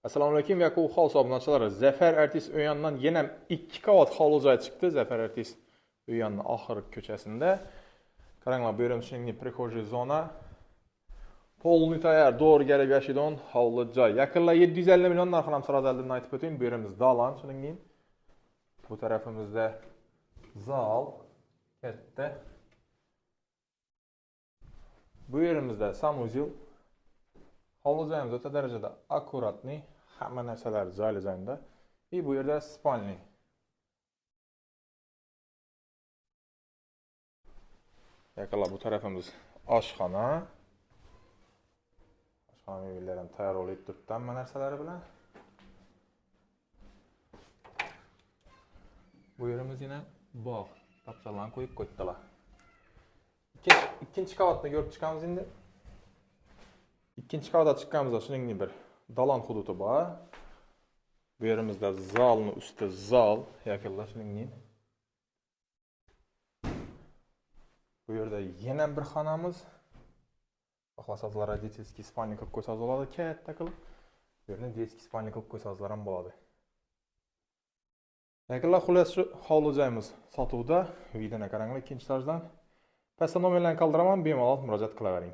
Assalomu alaykum, Yakub Hol obunachilar. Zafar Artist o'yandan yana 2 qavat hovli joy chiqdi. Zafar Artist o'yanning oxirgi ko'chasida. Qaranglar, bu yerim shuningdek prixожая zona. Polni tayyor, doğru garib yashaydigan hovli joy. Yaqinlar 750 million narxini ham so'radildi, aytib o'tayim. Bu yerimiz dalan, shuningdek. Bu tarafimizda zal, katta. Bu yerimizda sanuzel. Hovli joyimiz o'ta darajada akkuratniy. Hamma narsalar joyli joyida. Bu yerda spalni. Yaqinlar, bu tarafimiz oshxona. Oshxona mebellari ham tayyor bo'lib turibdi hamma narsalari bilan. Bu yerimiz yana bog', tapchalarni qo'yib qo'ydilar. Ikkinchi qavatni ko'rib chiqamiz endi. Ikkinchi qavatga chiqqanimizda shuningdek bir dalan hududi bor. Bu yerimizda zalni usti zal, yaqinlar shuningdek. Bu yerda yana bir xonamiz. Xohlasangizlar, детский spalni qilib qo'ysangiz bo'ladi, katta qilib. Bu yerda детский spalni qilib qo'ysangizlar ham bo'ladi. Yaqinlar, xullas shu hovli joyimiz sotuvda. Videoni qaranglar ikkinchi tajdan. Pastda nomerlarni qoldiraman, bemalol murojaat qilavering.